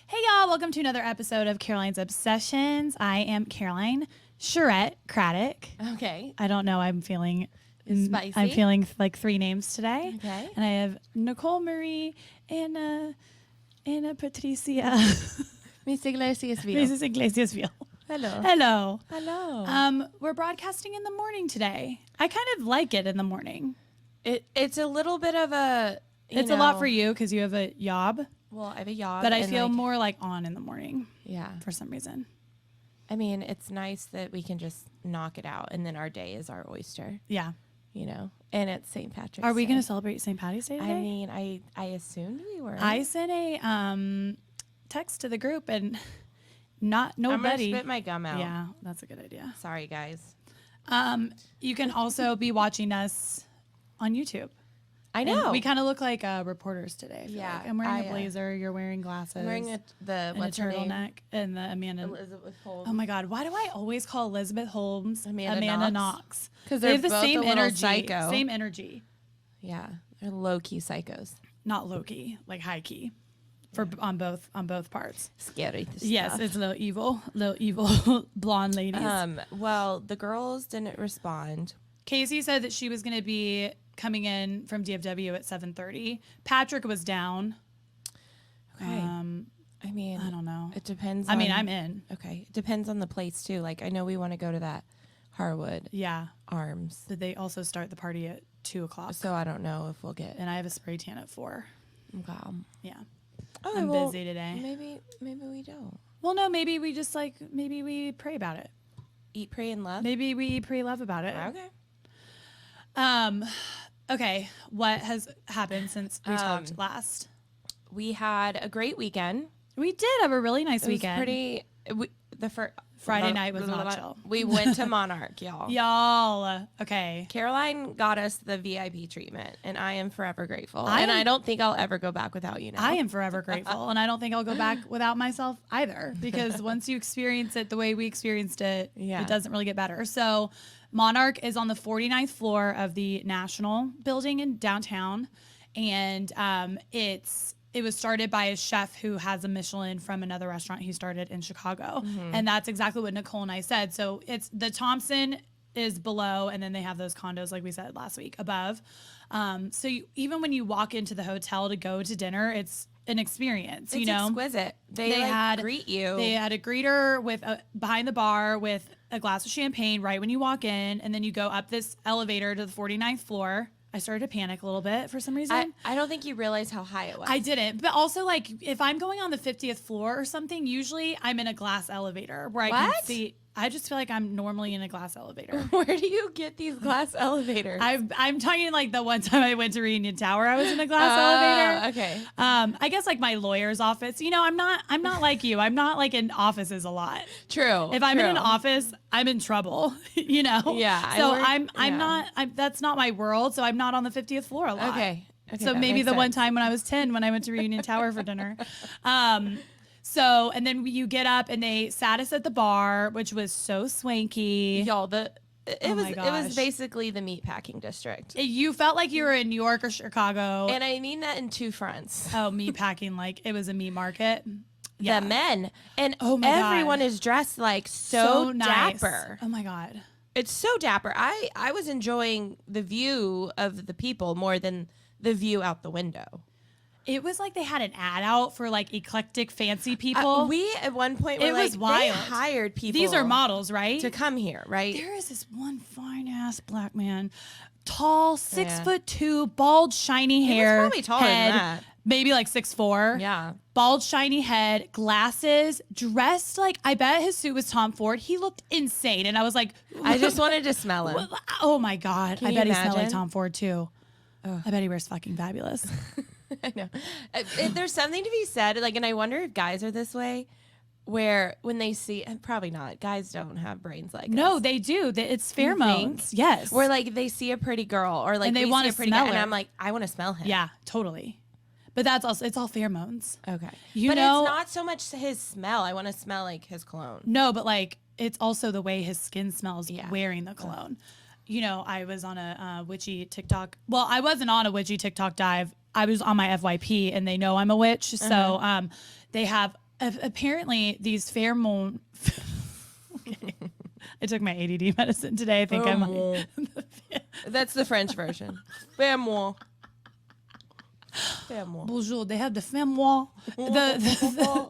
Hey y'all, welcome to another episode of Caroline's Obsessions. I am Caroline Charette Kraddick. Okay. I don't know, I'm feeling Spicy. I'm feeling like three names today. Okay. And I have Nicole, Marie, Anna Patricia. Miss Iglesias Mrs. Iglesiasville. Hello. Hello. Hello. We're broadcasting in the morning today. I kind of like it in the morning. It's a little bit of a... It's a lot for you because you have a job. Well, I have a job. But I feel more like on in the morning. Yeah. For some reason. I mean, it's nice that we can just knock it out and then our day is our oyster. Yeah. You know? And it's St. Patrick's Day. Are we going to celebrate St. Patty's Day today? I mean, I assumed we were. I sent a text to the group and nobody. I'm going to spit my gum out. Yeah, that's a good idea. Sorry, guys. You can also be watching us on YouTube. I know. And we kind of look like reporters today. I feel Yeah, like. I'm wearing a blazer. You're wearing glasses. I'm wearing and what's a her name? turtleneck and the Amanda. Elizabeth Holmes. Oh my God! Why do I always call Elizabeth Holmes Amanda Knox? Because They they're have the both same a little energy. psycho. Same energy. Yeah, they're low-key psychos. Not low key, like high key, on both parts. Scary. Yes, stuff. it's little evil blonde ladies. Well, the girls didn't respond. Casey said that she was going to be coming in from DFW at 7:30. Patrick was down. Okay. I mean, I don't know. It depends. I mean, I'm in. Okay. It depends on the place too. Like I know we want to go to that Harwood Yeah. Arms. But they also start the party at 2:00. So I don't know if we'll get. And I have a spray tan at 4. Okay. Yeah. Oh, I'm well, busy today. Maybe we don't. Well, no, maybe we pray about it. Eat, pray, and love. Maybe we pray love about it. Okay. Okay. What has happened since we talked last? We had a great weekend. We did have a really nice It was weekend. pretty. Friday night was not chill. We went to Monarch, y'all. Y'all. Okay. Caroline got us the VIP treatment, and I am forever grateful. I don't think I'll ever go back without you now. I am forever grateful, and I don't think I'll go back without myself either, because once you experience it the way we experienced it, Yeah. it doesn't really get better. So Monarch is on the 49th floor of the National Building in downtown, and it was started by a chef who has a Michelin from another restaurant he started in Chicago. Mm-hmm. And that's exactly what Nicole and I said. So it's the Thompson is below, and then they have those condos, like we said last week, above. So even when you walk into the hotel to go to dinner, it's an experience, It's exquisite. They greet you. They had a greeter with behind the bar with a glass of champagne right when you walk in, and then you go up this elevator to the 49th floor. I started to panic a little bit for some reason. I don't think you realize how high it was. I didn't. But also, like, if I'm going on the 50th floor or something, usually I'm in a glass elevator where I can see. I just feel like I'm normally in a glass elevator. Where do you get these glass elevators? I'm talking like the one time I went to Reunion Tower, I was in a glass elevator. Okay. I guess like my lawyer's office. I'm not like you. I'm not like in offices a lot. True. If I'm in an office, I'm in trouble. Yeah. So I'm not. That's not my world. So I'm not on the 50th floor a lot. Okay. So maybe the one time when I was 10, when I went to Reunion Tower for dinner. So, and then you get up and they sat us at the bar, which was so swanky. Y'all, it my gosh. was basically the meatpacking district. You felt like you were in New York or Chicago. And I mean that in two fronts. Oh, meatpacking, like it was a meat market. The men. And my everyone God. is dressed like so nice. dapper. Oh my God. It's so dapper. I was enjoying the view of the people more than the view out the window. It was like they had an ad out for like eclectic, fancy people. We at one point were It like, was wild. they hired people. These are models, right? to come here, right? There is this one fine ass black man, tall, 6'2", bald, shiny hair. He was probably taller head, than that. Maybe like 6'4". Yeah. Bald, shiny head, glasses, dressed like, I bet his suit was Tom Ford. He looked insane. And I was like, I just wanted to smell him. oh my God. Can I you bet he smelled like imagine? Tom Ford too. I bet he wears fucking fabulous. I know. There's something to be said, like, and I wonder if guys are this way, where when they see, and probably not, guys don't have brains like No, us. they do. It's You pheromones. think? Yes. Where like they see a pretty girl, or like And they we wanna see a pretty smell guy, and her. I'm like, I want to smell him. Yeah, totally. But that's also, it's all pheromones. Okay. You but know- it's not so much his smell. I want to smell like his cologne. No, but like, it's also the way his skin smells Yeah. wearing the cologne. I was on a witchy TikTok. Well, I wasn't on a witchy TikTok dive. I was on my FYP, and they know I'm a witch. So they have apparently these pheromone. Okay. I took my ADD medicine today. I think Pheromone. That's the French version. Pheromone. Pheromone. Bonjour. They have the femme the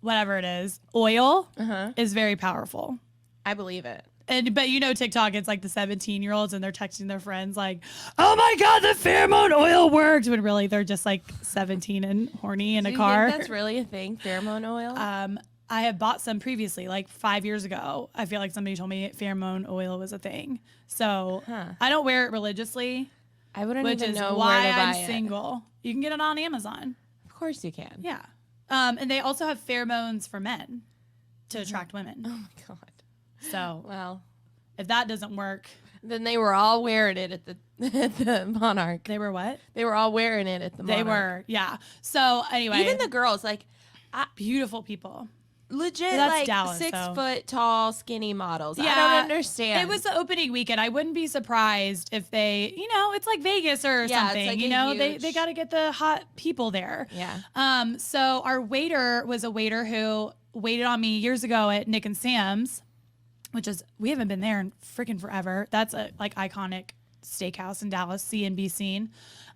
whatever it is. Oil is very powerful. I believe it. But you know TikTok, it's like the 17-year-olds and they're texting their friends like, "Oh my God, the pheromone oil worked," when really they're just like 17 and horny in a car. Think that's really a thing, pheromone oil? I have bought some previously, like 5 years ago. I feel like somebody told me pheromone oil was a thing. So I don't wear it religiously, I wouldn't which even is know why where to buy I'm it. single. You can get it on Amazon. Of course you can. Yeah. And they also have pheromones for men to attract women. Oh my God. So Well, if that doesn't work, then they were all wearing it at the at the Monarch. they were what? They were all wearing it at the Monarch. They were, yeah. So anyway, Even the girls, like beautiful people. legit, That's like Dallas, 6 though. foot tall, skinny models. I Yeah, don't understand. It was the opening weekend. I wouldn't be surprised if they, it's like Vegas or Yeah, it's something. like They huge- got to get the hot people there. Yeah. So our waiter was a waiter who waited on me years ago at Nick and Sam's, which is, we haven't been there in freaking forever. That's a like iconic steakhouse in Dallas, C and B scene.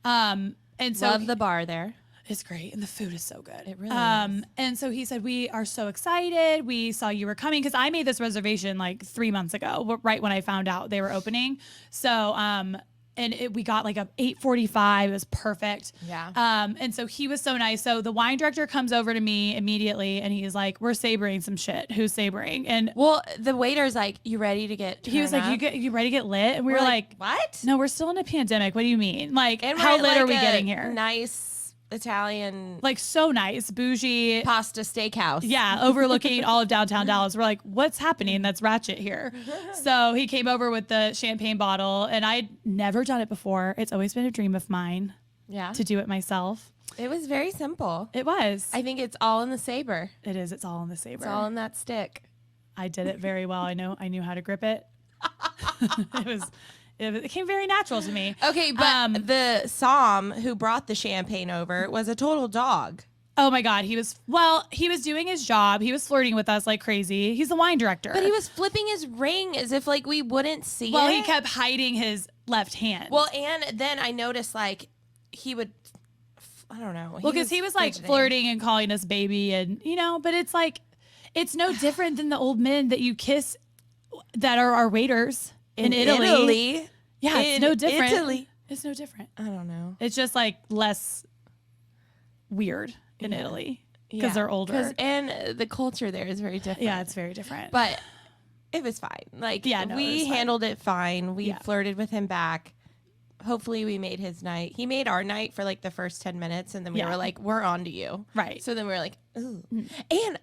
And so Love the bar there. it's great, and the food is so good. It really is. And so he said, "We are so excited. We saw you were coming," because I made this reservation like 3 months ago, right when I found out they were opening. So, we got like a 8:45. It was perfect. Yeah. And so he was so nice. So the wine director comes over to me immediately, and he's like, "We're sabering some shit. Who's sabering?" And Well, the waiter's like, "You ready to get?" he was like, "You ready to get lit?" And we were like, "What?" "No, we're still in a pandemic. What do you mean? Like, And how we're lit at, are we like, getting a here? Nice Italian Like, so nice, bougie." pasta steakhouse. Yeah, overlooking all of downtown Dallas. We're like, what's happening? That's ratchet here. So he came over with the champagne bottle, and I'd never done it before. It's always been a dream of mine Yeah. to do it myself. It was very simple. It was. I think it's all in the saber. It is. It's all in the saber. It's all in that stick. I did it very well. I knew how to grip it. It came very natural to me. Okay, but the Som who brought the champagne over was a total dog. Oh my God. He was doing his job. He was flirting with us like crazy. He's the wine director. But he was flipping his ring as if like we wouldn't see it. Well, he kept hiding his left hand. Well, and then I noticed like he would, I don't know. Well, because he was like fidgeting. flirting and calling us baby, and but it's like, it's no different than the old men that you kiss that are our waiters in Italy. Yeah, it's no different. Italy. It's no different. I don't know. It's just like less weird in Italy because they're older. And the culture there is very different. Yeah, it's very different. But it was fine. Like, Yeah, no, it we was fine. handled it fine. We Yeah. flirted with him back. Hopefully we made his night. He made our night for like the first 10 minutes, and then we Yeah. were like, we're on to you. Right. So then we were like, ooh. And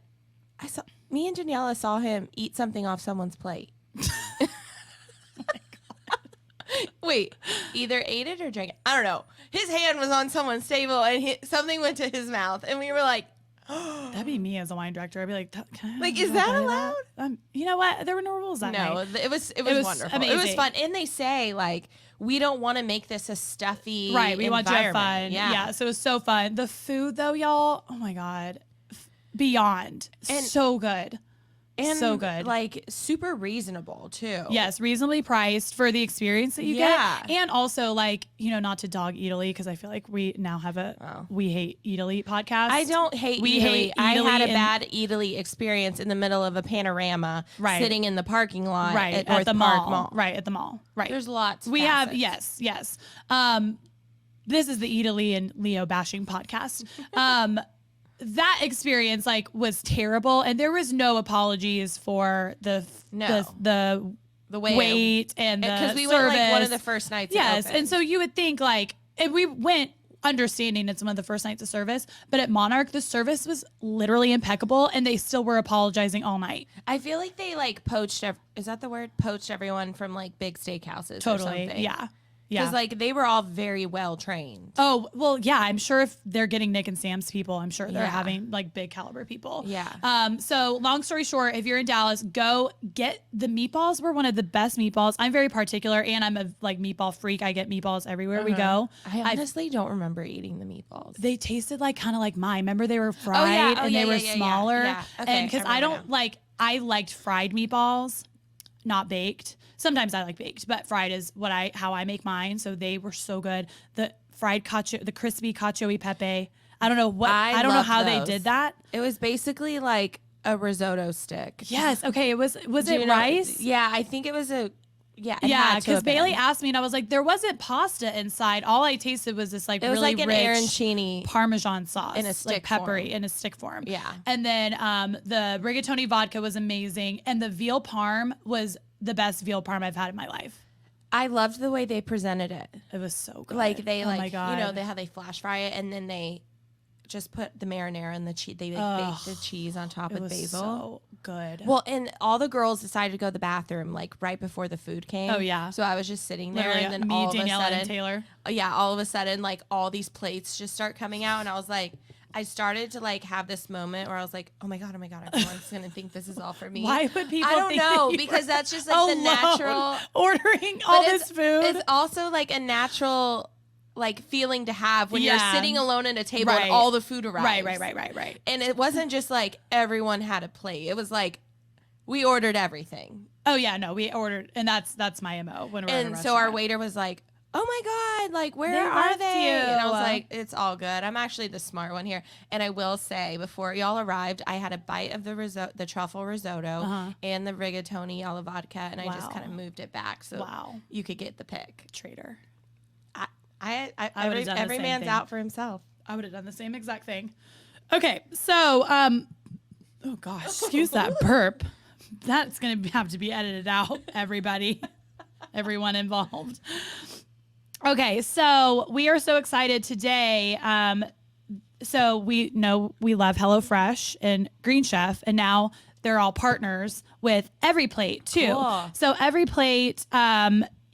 me and Daniela saw him eat something off someone's plate. Wait, either ate it or drank it. I don't know. His hand was on someone's table, and something went to his mouth, and we were like, That'd be me as a wine director. I'd be like, can I Like, is that allowed? You know what? There were no rules that no, night. it was was wonderful. It was amazing. fun, and they say like we don't want to make this a stuffy Right. We want you to have fun. environment. Yeah. So it was so fun. The food though, y'all, oh my God. Beyond. And- so good. and so good. like super reasonable too. Yes, reasonably priced for the experience that you Yeah. get. And also like, not to dog Italy, because I feel like we now have a We Hate Italy podcast. I don't hate We Italy. hate I Italy had a and- bad Italy experience in the middle of a panorama, Right. sitting in the parking lot Right. at At North the Park mall. Right. At the mall. Right. There's lots. We have, facets. yes. This is the Italy and Leo bashing podcast. That experience was terrible, and there was no apologies for the The wait and the because we service. went like one of the first nights. it Yes, opened. and so you would think and we went understanding it's one of the first nights of service, but at Monarch the service was literally impeccable, and they still were apologizing all night. I feel like they poached. Is that the word? Poached everyone from big steakhouses. Or Totally, something. yeah. Yeah. Because like they were all very well trained. Oh, well, yeah, I'm sure if they're getting Nick and Sam's people, I'm sure they're Yeah. having like big caliber people. Yeah. So long story short, if you're in Dallas, go get the meatballs. Were one of the best meatballs. I'm very particular and I'm a like meatball freak. I get meatballs everywhere we go. I honestly don't remember eating the meatballs. They tasted like kind of like mine. Remember they were fried and they were smaller. Yeah. Okay, and because I don't like, I liked fried meatballs, not baked. Sometimes I like baked, but fried is how I make mine. So they were so good. The fried cacio, the crispy cacio e pepe. I don't know what, I don't know how they did that. It was basically like a risotto stick. Yes. Okay. Was it you know- rice? Yeah, I think it was a. Yeah, Yeah, because Bailey asked me, and I was like, "There wasn't pasta inside. All I tasted was this like It was really like an rich arancini Parmesan sauce in a stick like peppery form. in a stick form." Yeah. And then the rigatoni vodka was amazing, and the veal parm was the best veal parm I've had in my life. I loved the way they presented it. It was so good. Like they oh my God. you know, how they flash fry it and then they just put the marinara and the cheese. They baked the cheese on top It with was basil. so good. Well, and all the girls decided to go to the bathroom like right before the food came. Oh, yeah. So I was just sitting there, Literally, and then me, all Danielle, of a and sudden, Taylor. all of a sudden, like all these plates just start coming out, and I was like, I started to like have this moment where I was like, oh my god, everyone's gonna think this is all for me. Why would people? I don't think know that you because were that's just like the alone natural ordering all this food. It's also like a natural like feeling to have when Yeah. you're sitting alone at a table Right. and all the food arrives. Right. And it wasn't just like everyone had a plate. It was like we ordered everything. Oh yeah, no, we ordered, and that's my MO when we're at a And so our restaurant. waiter was like, "Oh my god, like where They are left they?" you. And I was like, "It's all good. I'm actually the smart one here." And I will say, before y'all arrived, I had a bite of the truffle risotto and the rigatoni alla vodka, and I just Wow. kind of moved it back so Wow. you could get the pick. Traitor. I would've done the every same man's thing. out for himself. I would have done the same exact thing. Okay, so oh gosh, excuse that burp. That's gonna have to be edited out, everybody, everyone involved. Okay, so we are so excited today. So we know we love HelloFresh and Green Chef, and now they're all partners with Every Plate too. Cool. So Every Plate,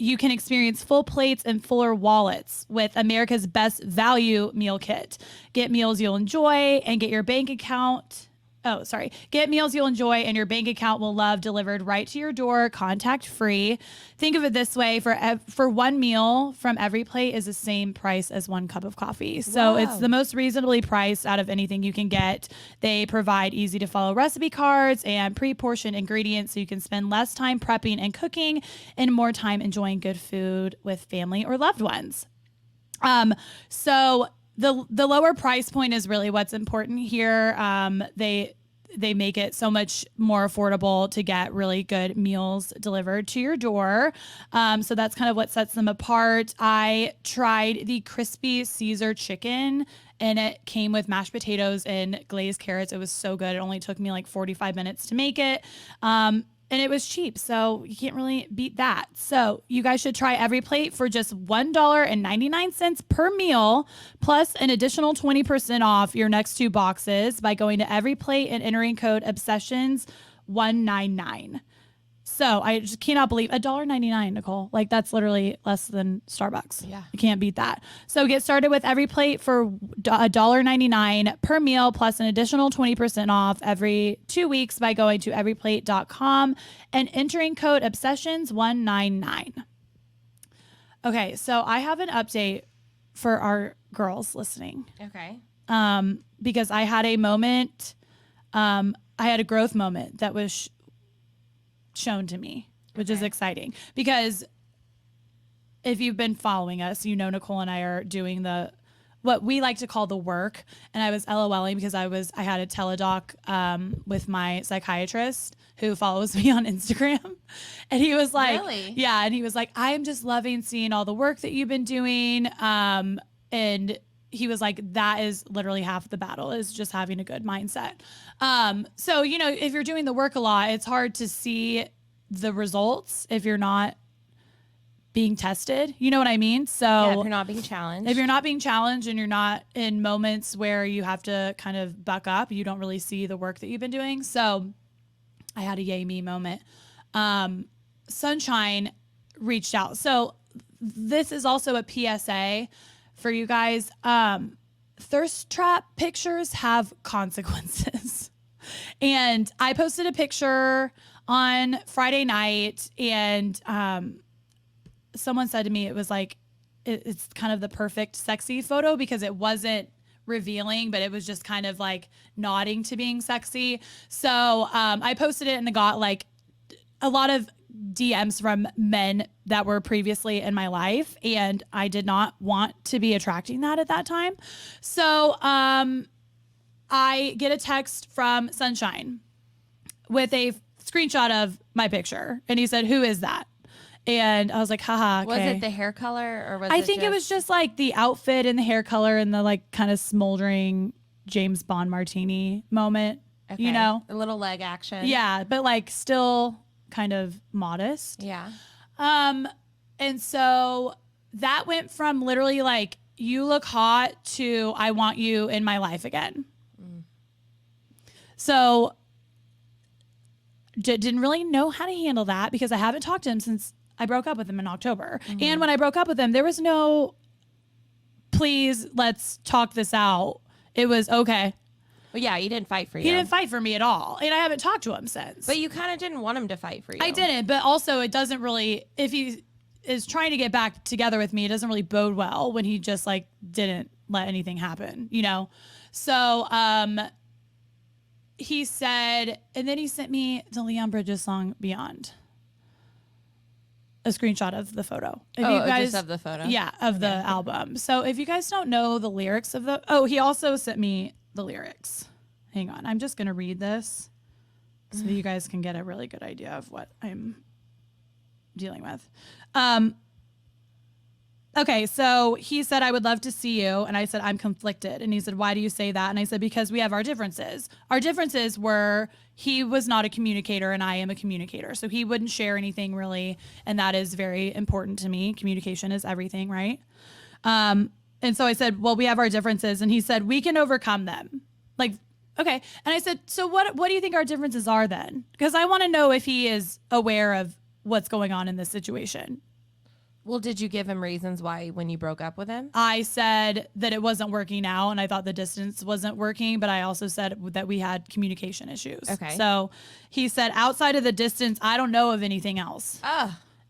you can experience full plates and fuller wallets with America's best value meal kit. Get meals you'll enjoy and get your bank account. Get meals you'll enjoy and your bank account will love delivered right to your door, contact free. Think of it this way: for one meal from Every Plate is the same price as one cup of coffee. So it's the most reasonably priced out of anything you can get. They provide easy to follow recipe cards and pre-portioned ingredients so you can spend less time prepping and cooking and more time enjoying good food with family or loved ones. So the lower price point is really what's important here. They make it so much more affordable to get really good meals delivered to your door. So that's kind of what sets them apart. I tried the crispy Caesar chicken, and it came with mashed potatoes and glazed carrots. It was so good. It only took me like 45 minutes to make it. And it was cheap, so you can't really beat that. So you guys should try Every Plate for just $1.99 per meal, plus an additional 20% off your next two boxes by going to Every Plate and entering code OBSESSIONS199. So I just cannot believe $1.99, Nicole. Like that's literally less than Starbucks. Yeah. You can't beat that. So get started with Every Plate for $1.99 per meal plus an additional 20% off every 2 weeks by going to everyplate.com and entering code OBSESSIONS199. Okay, so I have an update for our girls listening. Okay. Because I had a moment, I had a growth moment that was shown to me, which is exciting because if you've been following us, you know Nicole and I are doing what we like to call the work, and I was LOLing because I had a teledoc with my psychiatrist who follows me on Instagram, and he was like, Really? yeah, and he was like, I am just loving seeing all the work that you've been doing, and he was like, that is literally half the battle is just having a good mindset. So, you know, if you're doing the work a lot, it's hard to see the results if you're not being tested. You know what I mean? So Yeah, if you're not being challenged. if you're not being challenged and you're not in moments where you have to kind of buck up, you don't really see the work that you've been doing. So I had a yay me moment. Sunshine reached out. So this is also a PSA for you guys. Thirst trap pictures have consequences. And I posted a picture on Friday night, and someone said to me, it was like, it's kind of the perfect sexy photo because it wasn't revealing, but it was just kind of like nodding to being sexy. So I posted it and it got like a lot of DMs from men that were previously in my life, and I did not want to be attracting that at that time. So I get a text from Sunshine with a screenshot of my picture, and he said, "Who is that?" And I was like, haha, okay. Was it the hair color, or was I think it was just like the outfit and the hair color and the like kind of smoldering James Bond martini moment, you know? A little leg action. Yeah, but like still kind of modest. Yeah. And so that went from literally like, you look hot to I want you in my life again. So didn't really know how to handle that because I haven't talked to him since I broke up with him in October. And when I broke up with him, there was no, please, let's talk this out. It was okay. Well, yeah, he didn't fight for you. He didn't fight for me at all. And I haven't talked to him since. But you kind of didn't want him to fight for you. I didn't. But also it doesn't really, if he is trying to get back together with me, it doesn't really bode well when he just like didn't let anything happen, you know? So, he said, and then he sent me the Leon Bridges song Beyond. A screenshot of the photo. If you guys, just of the photo? Yeah, of the album. So if you guys don't know the lyrics of he also sent me the lyrics. Hang on. I'm just going to read this so you guys can get a really good idea of what I'm dealing with. Okay, so he said, I would love to see you. And I said, I'm conflicted. And he said, why do you say that? And I said, because we have our differences. Our differences were he was not a communicator and I am a communicator. So he wouldn't share anything really. And that is very important to me. Communication is everything, right? And so I said, well, we have our differences. And he said, we can overcome them. Like, okay. And I said, so what do you think our differences are then? Because I want to know if he is aware of what's going on in this situation. Well, did you give him reasons why when you broke up with him? I said that it wasn't working out and I thought the distance wasn't working, but I also said that we had communication issues. Okay. So he said, outside of the distance, I don't know of anything else.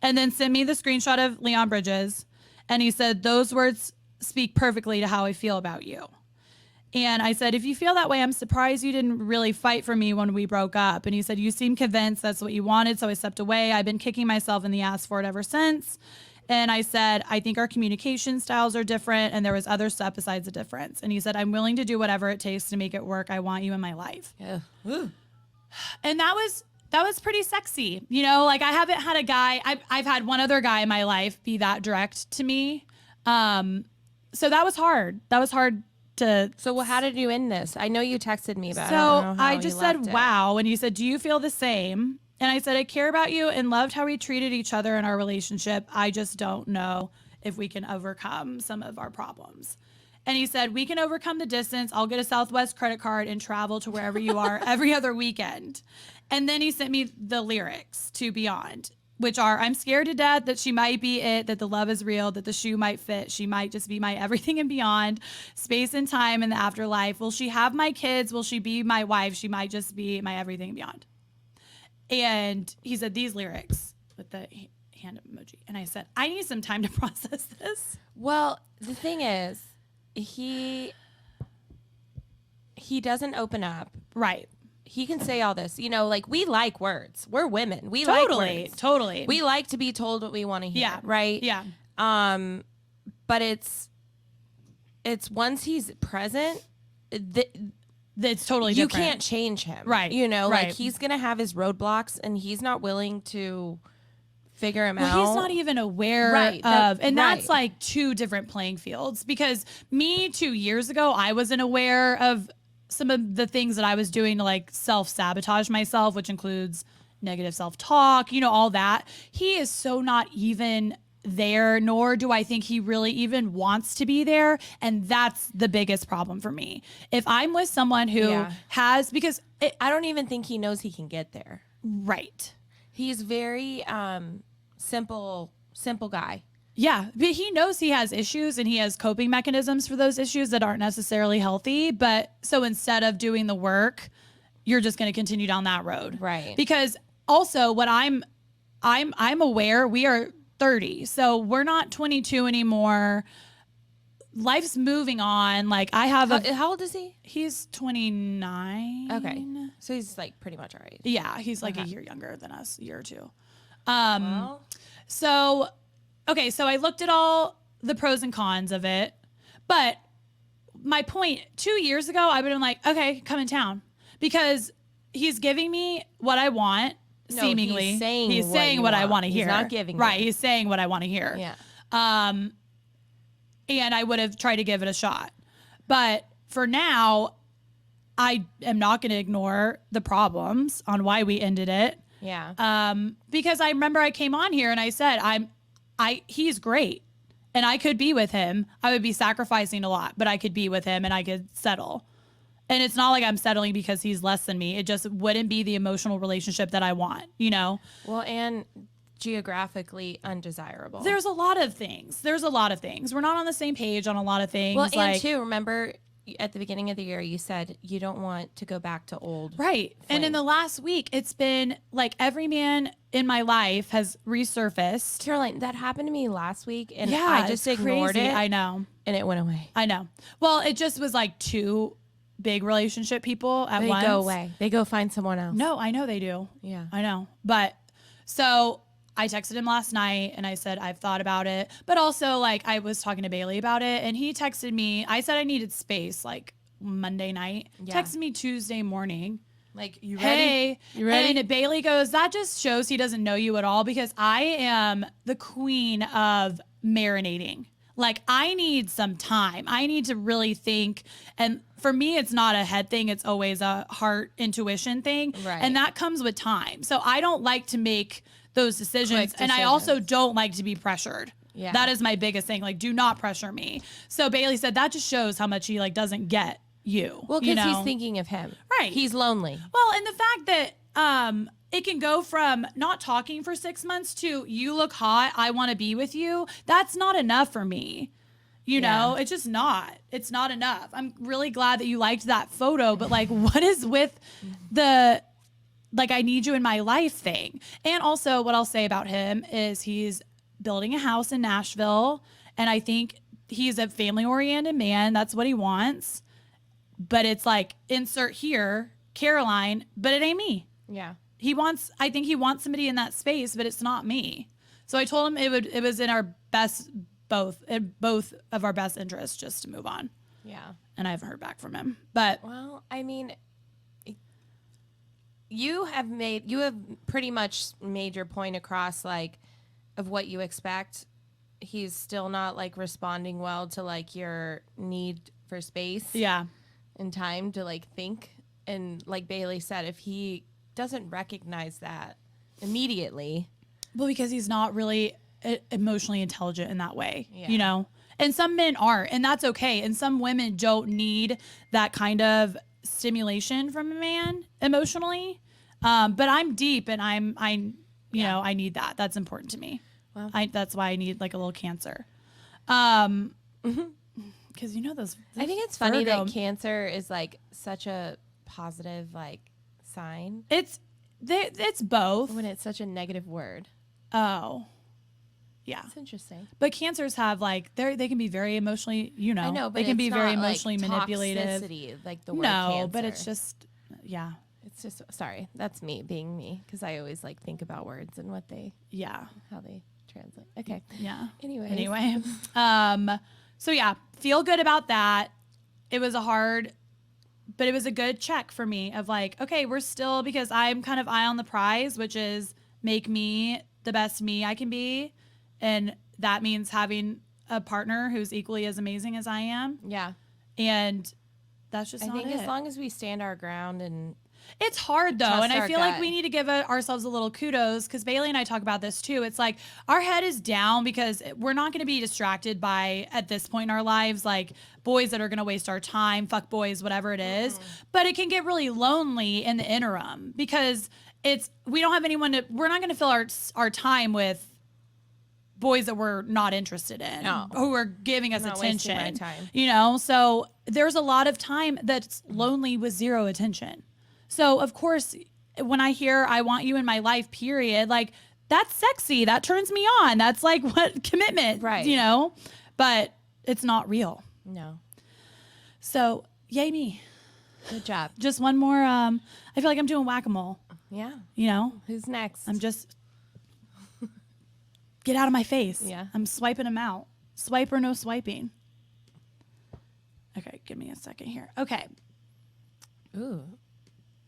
And then send me the screenshot of Leon Bridges. And he said, those words speak perfectly to how I feel about you. And I said, if you feel that way, I'm surprised you didn't really fight for me when we broke up. And he said, you seem convinced that's what you wanted. So I stepped away. I've been kicking myself in the ass for it ever since. And I said, I think our communication styles are different. And there was other stuff besides the difference. And he said, I'm willing to do whatever it takes to make it work. I want you in my life. Yeah. And that was pretty sexy. You know, like I haven't had a guy, I've had one other guy in my life be that direct to me. So that was hard. That was hard to. So well, how did you end this? I know you texted me about it. So I just said, wow. And you said, do you feel the same? And I said, I care about you and loved how we treated each other in our relationship. I just don't know if we can overcome some of our problems. And he said, we can overcome the distance. I'll get a Southwest credit card and travel to wherever you are every other weekend. And then he sent me the lyrics to Beyond, which are, I'm scared to death that she might be it, that the love is real, that the shoe might fit. She might just be my everything and beyond, space and time in the afterlife. Will she have my kids? Will she be my wife? She might just be my everything and beyond. And he said these lyrics with the hand emoji. And I said, I need some time to process this. Well, the thing is, he doesn't open up. Right. He can say all this. You know, like we like words. We're women. We like words. Totally. We like to be told what we want to hear. Yeah. Right? Yeah. But it's once he's present, it's totally you different. can't change him. Right. You know, right. like he's going to have his roadblocks and he's not willing to figure him out. He's not even aware of, and that's like two different playing fields because me 2 years ago, I wasn't aware of some of the things that I was doing to like self-sabotage myself, which includes negative self-talk, you know, all that. He is so not even there, nor do I think he really even wants to be there. And that's the biggest problem for me. If I'm with someone who has, because I don't even think he knows he can get there. Right. He's very simple guy. Yeah, but he knows he has issues and he has coping mechanisms for those issues that aren't necessarily healthy. But so instead of doing the work, you're just going to continue down that road. Right. Because also what I'm aware we are 30. So we're not 22 anymore. Life's moving on. Like I have how old is he? He's 29. Okay. So he's like pretty much our age. Yeah, he's like a year younger than us, a year or two. Well. So I looked at all the pros and cons of it. But my point, 2 years ago, I would have been like, okay, come in town. Because he's giving me what I want, seemingly. He's saying what I want to hear. He's not giving Right, me. he's saying what I want to hear. Yeah. And I would have tried to give it a shot. But for now, I am not going to ignore the problems on why we ended it. Yeah. Because I remember I came on here and I said, he's great and I could be with him. I would be sacrificing a lot, but I could be with him and I could settle. And it's not like I'm settling because he's less than me. It just wouldn't be the emotional relationship that I want, you know? Well, and geographically undesirable. There's a lot of things. We're not on the same page on a lot of things. Well, and too, remember at the beginning of the year, you said you don't want to go back to old. Right. Flames. And in the last week, it's been like every man in my life has resurfaced. Caroline, that happened to me last week and Yeah, I just ignored crazy. it. I know. And it went away. I know. Well, it just was like two big relationship people at once. They go away. They go find someone else. No, I know they do. Yeah. I know. But so I texted him last night and I said, I've thought about it. But also, like, I was talking to Bailey about it and he texted me. I said I needed space like Monday night. Yeah. Texted me Tuesday morning. Like, you ready? Hey, you ready? And Bailey goes, that just shows he doesn't know you at all because I am the queen of marinating. Like, I need some time. I need to really think. And for me, it's not a head thing. It's always a heart intuition thing. Right. And that comes with time. So I don't like to make those decisions. And I also don't like to be pressured. Yeah. That is my biggest thing. Like, do not pressure me. So Bailey said that just shows how much he like doesn't get you. Well, because he's thinking of him. Right. He's lonely. Well, and the fact that it can go from not talking for 6 months to you look hot, I want to be with you. That's not enough for me. You know, it's just not. It's not enough. I'm really glad that you liked that photo, but like, what is with the like I need you in my life thing? And also what I'll say about him is he's building a house in Nashville, and I think he's a family-oriented man. That's what he wants. But it's like, insert here, Caroline, but it ain't me. Yeah. I think he wants somebody in that space, but it's not me. So I told him it was in our both of our best interests just to move on. Yeah. And I haven't heard back from him. But well, I mean, you have pretty much made your point across, like, of what you expect. He's still not like responding well to like your need for space. Yeah. And time to like think. And like Bailey said, if he doesn't recognize that immediately. Well, because he's not really emotionally intelligent in that way, Yeah. you know? And some men aren't, and that's okay. And some women don't need that kind of stimulation from a man emotionally. But I'm deep and I need that. That's important to me. Well, that's why I need like a little Cancer. Because you know those I think it's funny Virgo, that Cancer is like such a positive like sign it's both. when it's such a negative word. Oh, yeah. It's interesting. But Cancers have like they can be very emotionally, you know. I know, but they can be it's very not, emotionally like, manipulative. toxicity, like the word No, Cancer. but it's just yeah. It's just sorry. That's me being me because I always like think about words and how they translate. Okay. Yeah. Anyway. So yeah, feel good about that. It was but it was a good check for me of like, okay, we're still, because I'm kind of eye on the prize, which is make me the best me I can be. And that means having a partner who's equally as amazing as I am. Yeah. And that's just I not think it. as long as we stand our ground and it's hard though, trust and I our feel like gut. we need to give ourselves a little kudos because Bailey and I talk about this too. It's like our head is down because we're not going to be distracted by, at this point in our lives, like boys that are going to waste our time, fuck boys, whatever it is. But it can get really lonely in the interim because we don't have anyone we're not going to fill our time with boys that we're not interested in, who are giving us Not wasting my attention. time. You know, so there's a lot of time that's lonely with zero attention. So of course, when I hear I want you in my life, period, like that's sexy. That turns me on. That's like what commitment, Right. you know, but it's not real. No. So yay me. Good job. Just one more. I feel like I'm doing whack-a-mole, Yeah. you know, Who's next? I'm just get out of my face. Yeah. I'm swiping them out. Swipe or no swiping. Okay. Give me a second here. Okay. Ooh.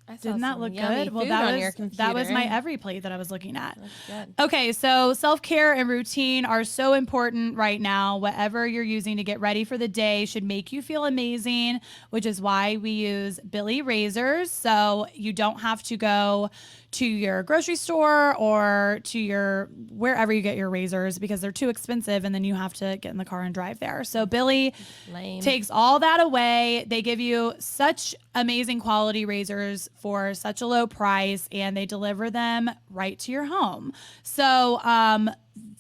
I saw Didn't that some look yummy good? Well, food on your that was my computer. every plate that I was looking at. That's good. Okay, so self-care and routine are so important right now. Whatever you're using to get ready for the day should make you feel amazing, which is why we use Billy razors. So you don't have to go to your grocery store or to your wherever you get your razors because they're too expensive and then you have to get in the car and drive there. So Billy Lame. takes all that away. They give you such amazing quality razors for such a low price and they deliver them right to your home. So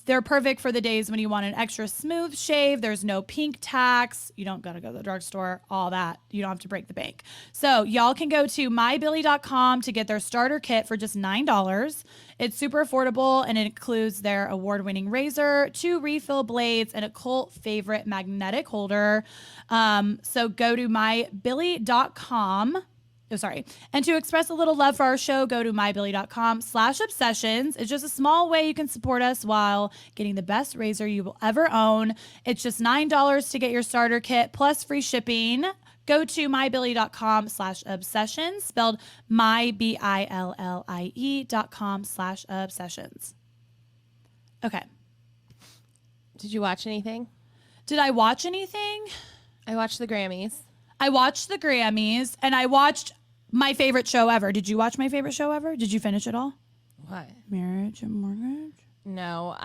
they're perfect for the days when you want an extra smooth shave. There's no pink tax. You don't got to go to the drugstore, all that. You don't have to break the bank. So y'all can go to mybilly.com to get their starter kit for just $9. It's super affordable and it includes their award-winning razor, 2 refill blades, and a cult favorite magnetic holder. So go to mybilly.com. Oh, sorry. And to express a little love for our show, go to mybilly.com/obsessions. It's just a small way you can support us while getting the best razor you will ever own. It's just $9 to get your starter kit plus free shipping. Go to mybilly.com/obsessions, spelled mybillie.com/obsessions. Okay. Did you watch anything? Did I watch anything? I watched the Grammys. I watched the Grammys and I watched my favorite show ever. Did you watch my favorite show ever? Did you finish it all? What? Marriage and Mortgage? No,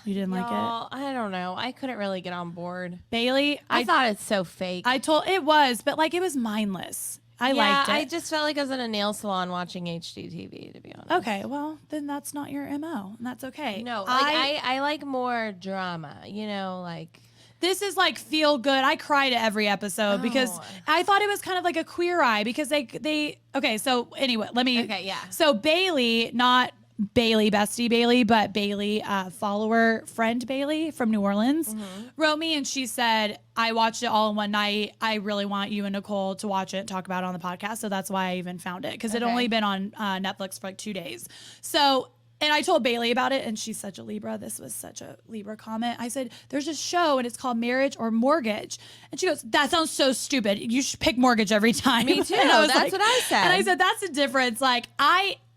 You didn't like it? I don't know. I couldn't really get on board. Bailey, I thought it's so fake. I told it was, but like it was mindless. I liked it. I just felt like I was in a nail salon watching HGTV, to be honest. Okay, well, then that's not your MO, and that's okay. No, like I like more drama, you know, like this is like feel good. I cried at every episode because Oh. I thought it was kind of like a Queer Eye because they okay, so anyway, Okay, yeah. So Bailey, not Bailey, bestie Bailey, but Bailey, follower friend Bailey from New Orleans, wrote me and she said, I watched it all in one night. I really want you and Nicole to watch it and talk about it on the podcast. So that's why I even found it because it Okay. only been on Netflix for like 2 days. So, and I told Bailey about it and she's such a Libra. This was such a Libra comment. I said, there's a show and it's called Marriage or Mortgage. And she goes, that sounds so stupid. You should pick mortgage every time. Me too. And I was That's what I said. And I said, that's the difference. Like,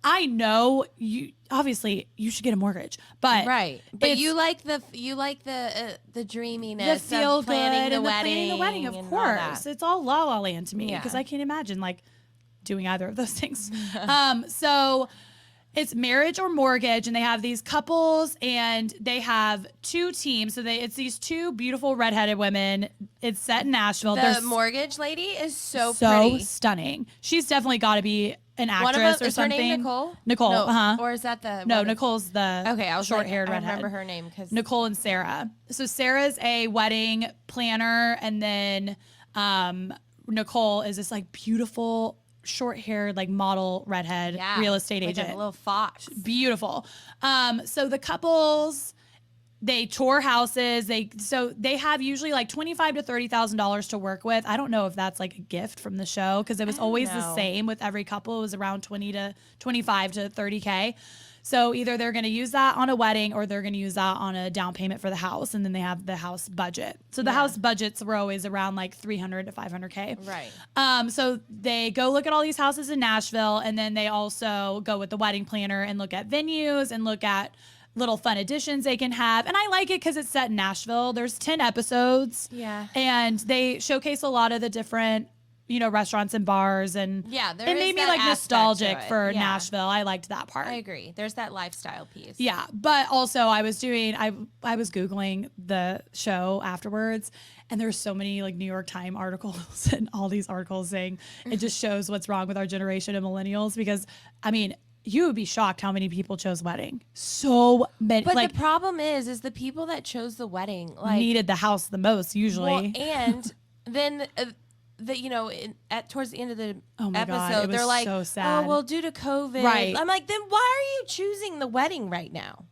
I know you obviously you should get a mortgage, but right. But it's you like the dreaminess, the feel of planning good the and wedding, planning the wedding, of and all course. that. It's all La La Land to me Yeah. because I can't imagine like doing either of those things. So it's Marriage or Mortgage, and they have these couples, and they have 2 teams. So it's these 2 beautiful redheaded women. It's set in Nashville. The They're mortgage lady is so so pretty. stunning. She's definitely got to be an One of actress them or is her something. name Nicole. Nicole, No, or is that the No, one- Nicole's the Okay, I was short-haired I redhead. remember her name because Nicole and Sarah. So Sarah's a wedding planner, and then Nicole is this like beautiful short-haired like model redhead real estate like agent. a little fox. Beautiful. So the couples, they tour houses. They have usually like $25,000 to $30,000 to work with. I don't know if that's like a gift from the show because it was always the know. same with every couple. It was around 25 to 30K. So either they're going to use that on a wedding or they're going to use that on a down payment for the house, and then they have the house budget. So the house budgets were always around like 300 to 500K. Right. So they go look at all these houses in Nashville, and then they also go with the wedding planner and look at venues and look at little fun additions they can have. And I like it because it's set in Nashville. There's 10 episodes. Yeah. And they showcase a lot of the different, restaurants and bars. And Yeah, there it is made me that like aspect to nostalgic it. for Yeah. Nashville. I liked that part. I agree. There's that lifestyle piece. Yeah, but also I was Googling the show afterwards, and there's so many like New York Times articles and all these articles saying it just shows what's wrong with our generation of millennials because, I mean, you would be shocked how many people chose wedding. So many. But like, the problem is the people that chose the wedding like needed the house the most usually. Well, and then towards the end of the Oh my God, episode, it was they're like, so sad. "Oh, well, due to COVID." Right. I'm like, then why are you choosing the wedding right now?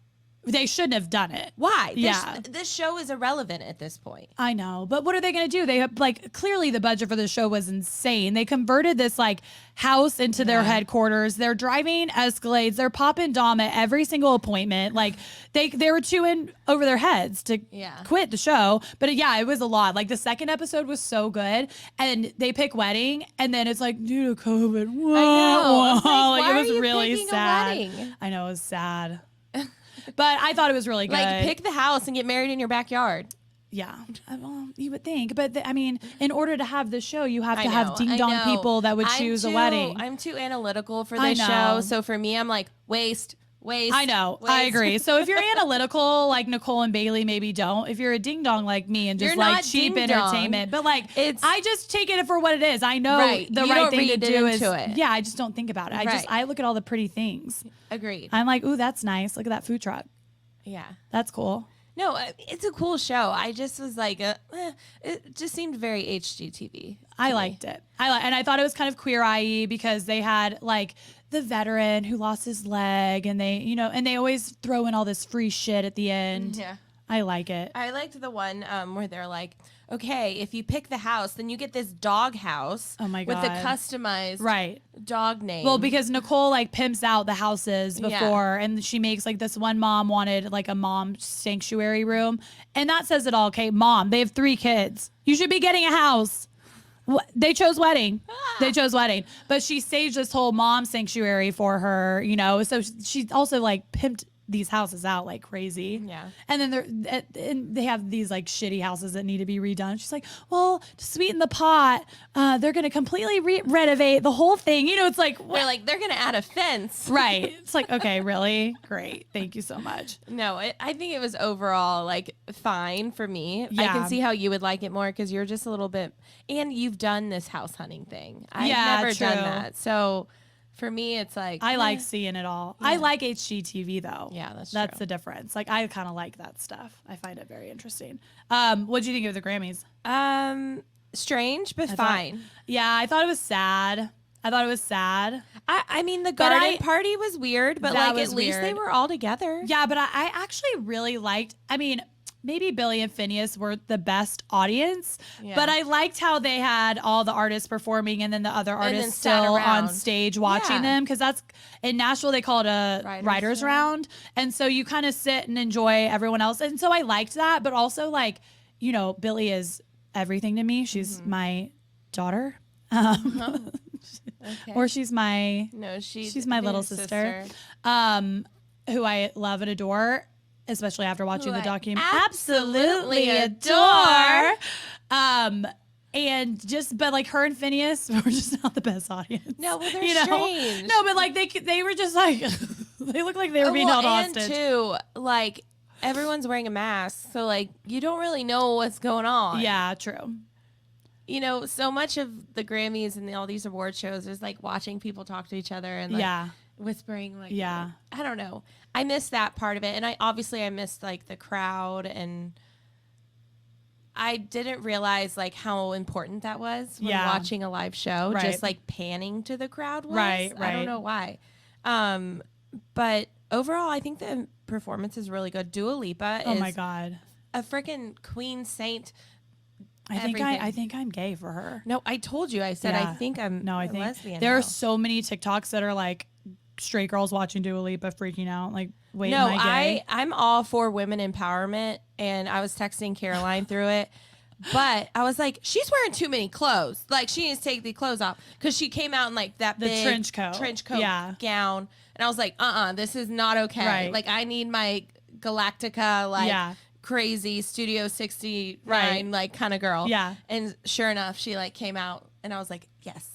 They shouldn't have done it. Why? Yeah. This show is irrelevant at this point. I know, but what are they going to do? They have, like, clearly the budget for the show was insane. They converted this like house into their headquarters. They're driving Escalades. They're popping Dom at every single appointment. Like they were too in over their heads to quit the show. But yeah, it was a lot. Like the second episode was so good, and they pick wedding, and then it's like due to COVID. Whoa, I know. I was like, like why it was are you really picking a sad. wedding? I know, it was sad. But I thought it was really good. Like pick the house and get married in your backyard. Yeah, well, you would think, but I mean, in order to have the show, you have to I have know. ding dong people that would choose a wedding. I'm too analytical for I this know. show, so for me, I'm like waste. I know, I agree. So if you're analytical, like Nicole and Bailey, maybe don't. If you're a ding dong like me and just You're like not cheap ding-dong. entertainment, but like It's- I just take it for what it is. I know Right. the You right don't thing to read do is into it. yeah. I just don't think about it. Right. I look at all the pretty things. Agreed. I'm like, ooh, that's nice. Look at that food truck. Yeah. That's cool. No, it's a cool show. I just was like, it just seemed very HGTV. I liked it. And I thought it was kind of queer eye because they had like the veteran who lost his leg, and they always throw in all this free shit at the end. Yeah. I like it. I liked the one where they're like, okay, if you pick the house, then you get this dog house Oh my with the God. customized Right. dog name. Well, because Nicole like pimps out the houses before, and she makes like this one mom wanted like a mom sanctuary room, and that says it all. Okay, mom, they have 3 kids. You should be getting a house. They chose wedding. They chose wedding, but she staged this whole mom sanctuary for her. So she also like pimped these houses out like crazy. Yeah. And then they have these like shitty houses that need to be redone. She's like, well, to sweeten the pot, they're going to completely renovate the whole thing. It's like, what? they're like, they're going to add a fence. Right. It's like, okay, really? Great. Thank you so much. No, I think it was overall like fine for me. I Yeah. can see how you would like it more because you're just a little bit, and you've done this house hunting thing. I've Yeah, never done true. that. So for me, it's like, I like seeing it all. I like HGTV though. Yeah, that's That's true. the difference. Like I kind of like that stuff. I find it very interesting. What do you think of the Grammys? strange, but thought- fine. Yeah, I thought it was sad. I mean, the But garden party was weird, but That like was at least they weird. were all together. Yeah, but I actually really liked, maybe Billy and Phineas were the best audience, Yeah. but I liked how they had all the artists performing and then the other then artists sat still on around. stage watching Yeah. them. Cause that's in Nashville, they call it a writer's round. And so you kind of sit and enjoy everyone else. And so I liked that, but also like, Billy is everything to me. She's my daughter. Okay. Or she's my No, she's my little sister. Who I love and adore, especially after watching Who the I documentary. absolutely adore. But like her and Phineas were just not the best audience. No, well, they're strange. No, but like they were just like they looked like they were being held and hostage. too, like everyone's wearing a mask, so like you don't really know what's going on. Yeah, true. So much of the Grammys and all these award shows is like watching people talk to each other and like whispering. Like, Yeah. I don't know. I missed that part of it, and I missed like the crowd, and I didn't realize like how important that was when watching a live show. Right. Just like panning to the crowd was. Right, I don't right. know why. But overall, I think the performance is really good. Dua Lipa Oh is my God. a freaking queen saint. I everything. think I'm gay for her. No, I told you. I said I Yeah. think I'm No, I a think lesbian. there now. are so many TikToks that are like straight girls watching Dua Lipa freaking out. Like, wait, No, am I gay? I'm all for women empowerment, and I was texting Caroline through it. But I was like, she's wearing too many clothes. Like, she needs to take the clothes off because she came out in like that The big trench coat. Yeah. gown, and I was like, this is not okay. Right. Like, I need my Galactica Yeah. crazy Studio 69 Right. like kind of girl. Yeah. And sure enough, she like came out, and I was like, yes.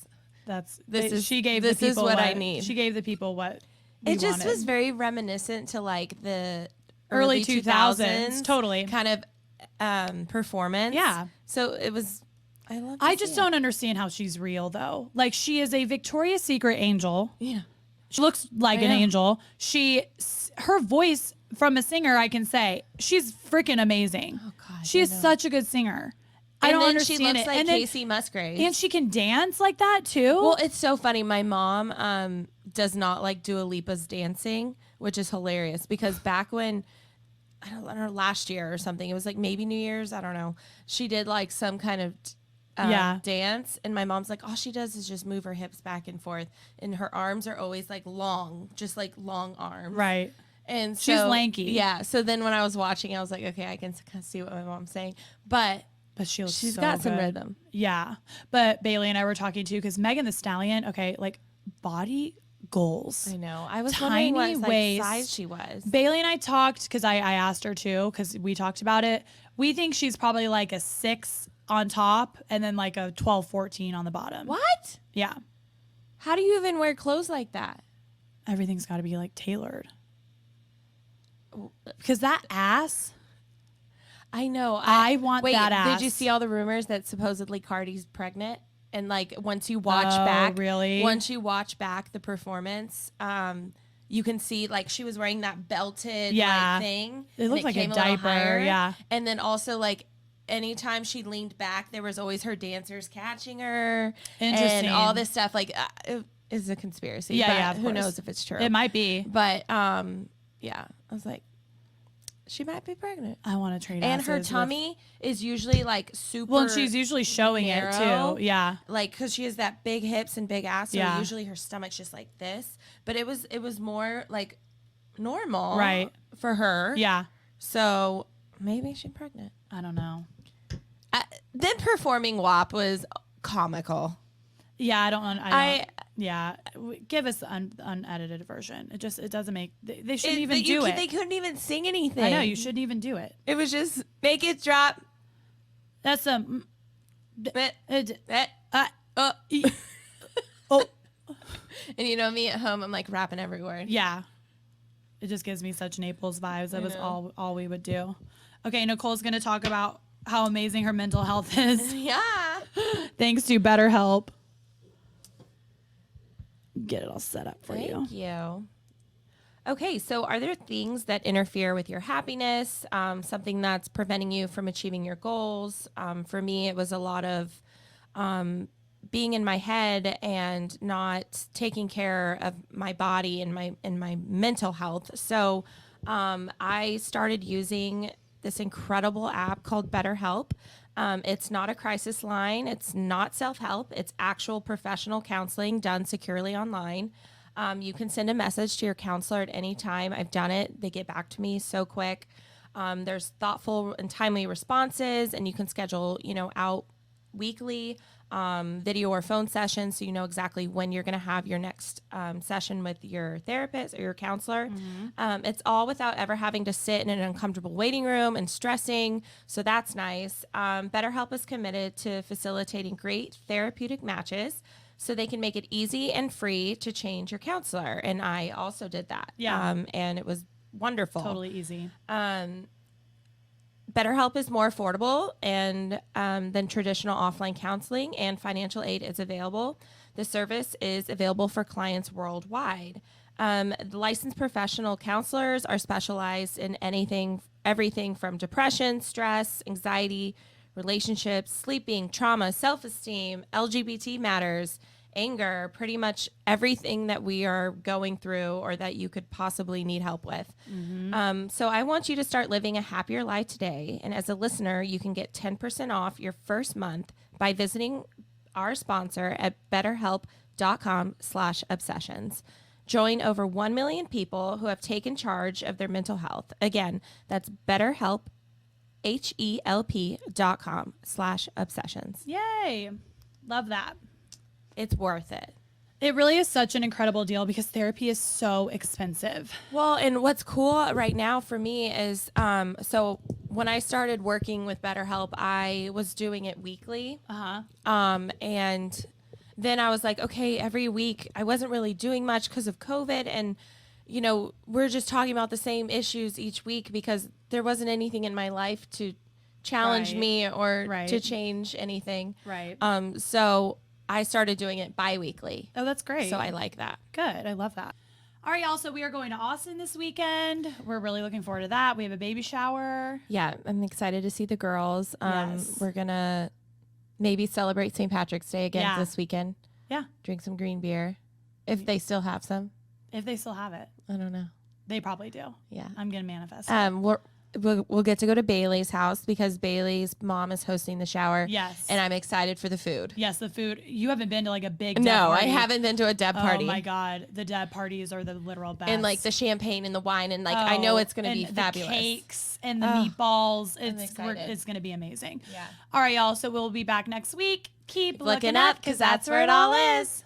She gave this the is people what I need. She gave the people what It just wanted. was very reminiscent to like the Early 2000s, totally. kind of performance. Yeah. So it was. I love. I just don't understand how she's real though. Like she is a Victoria's Secret angel. Yeah. She looks like an angel. Her voice from a singer, I can say, she's freaking amazing. Oh God, she is such a good singer. I don't understand she looks it. like And then, Casey Musgraves. and she can dance like that too. Well, it's so funny. My mom does not like Dua Lipa's dancing, which is hilarious because back when, I don't know, last year or something, it was like maybe New Year's, I don't know. She did like some kind of dance, and my mom's like, all she does is just move her hips back and forth, and her arms are always like long, just like long arms. Right. And so, she's lanky. Yeah. So then when I was watching, I was like, okay, I can kind of see what my mom's saying, but she's got some rhythm. Yeah. But Bailey and I were talking too, because Megan Thee Stallion, okay, like body goals. I know. I was tiny wondering what waist. size she was. Bailey and I talked because I asked her too, because we talked about it. We think she's probably like a 6 on top and then like a 12, 14 on the bottom. What? Yeah. How do you even wear clothes like that? Everything's got to be like tailored. Because that ass. I know. I want that ass. Did you see all the rumors that supposedly Cardi's pregnant? And like once you watch back, once you watch back the performance, you can see like she was wearing that belted like, thing. It looked like a diaper. Yeah. And then also like anytime she leaned back, there was always her dancers catching her. Interesting. And all this stuff. Like it is a conspiracy. Yeah, yeah. Who knows if it's true? It might be. But yeah, I was like, she might be pregnant. I want to trade. And her tummy is usually like super. Well, and she's usually showing narrow, it too. Yeah. Like, because she has that big hips and big ass. So usually her stomach's just like this. But it was more like normal. Right. For her. Yeah. So maybe she's pregnant. I don't know. Then performing WAP was comical. Yeah, I don't. Yeah, give us the unedited version. It doesn't make. They shouldn't even do it. They couldn't even sing anything. I know, you shouldn't even do it. It was just make it drop. That's a. Oh. And you know me at home, I'm like rapping every word. Yeah, it just gives me such Naples vibes. That was all we would do. Okay, Nicole's gonna talk about how amazing her mental health is. Yeah. Thanks to BetterHelp. Get it all set up for you. Thank you. Okay, so are there things that interfere with your happiness? Something that's preventing you from achieving your goals? For me, it was a lot of being in my head and not taking care of my body and my mental health. So I started using this incredible app called BetterHelp. It's not a crisis line. It's not self-help. It's actual professional counseling done securely online. You can send a message to your counselor at any time. I've done it. They get back to me so quick. There's thoughtful and timely responses, and you can schedule, out weekly video or phone sessions so you know exactly when you're going to have your next session with your therapist or your counselor. Mm-hmm. It's all without ever having to sit in an uncomfortable waiting room and stressing, so that's nice. BetterHelp is committed to facilitating great therapeutic matches so they can make it easy and free to change your counselor, and I also did that. And it was wonderful. Totally easy. BetterHelp is more affordable than traditional offline counseling, and financial aid is available. The service is available for clients worldwide. The licensed professional counselors are specialized in everything from depression, stress, anxiety, relationships, sleeping, trauma, self-esteem, LGBT matters, anger, pretty much everything that we are going through or that you could possibly need help with. Mm-hmm. So I want you to start living a happier life today. And as a listener, you can get 10% off your first month by visiting our sponsor at betterhelp.com/obsessions. Join over 1 million people who have taken charge of their mental health. Again, that's BetterHelp, HELP.com/obsessions. Yay. Love that. It's worth it. It really is such an incredible deal because therapy is so expensive. Well, and what's cool right now for me is, so when I started working with BetterHelp, I was doing it weekly. And then I was like, okay, every week I wasn't really doing much because of COVID. And, we're just talking about the same issues each week because there wasn't anything in my life to challenge me or to change anything. Right. So I started doing it bi-weekly. Oh, that's great. So I like that. Good. I love that. All right, y'all. So we are going to Austin this weekend. We're really looking forward to that. We have a baby shower. Yeah, I'm excited to see the girls. Yes. We're going to maybe celebrate St. Patrick's Day again this weekend. Yeah. Drink some green beer. If they still have some. If they still have it. I don't know. They probably do. Yeah. I'm going to manifest. We'll get to go to Bailey's house because Bailey's mom is hosting the shower. Yes. And I'm excited for the food. Yes, the food. You haven't been to like a big deb No, party. I haven't been to a deb party. Oh my God. The deb parties are the literal best. And like the champagne and the wine and like I know it's going to be fabulous. The cakes and the meatballs. It's going to be amazing. Yeah. All right, y'all. So we'll be back next week. Keep looking up because that's where it all is.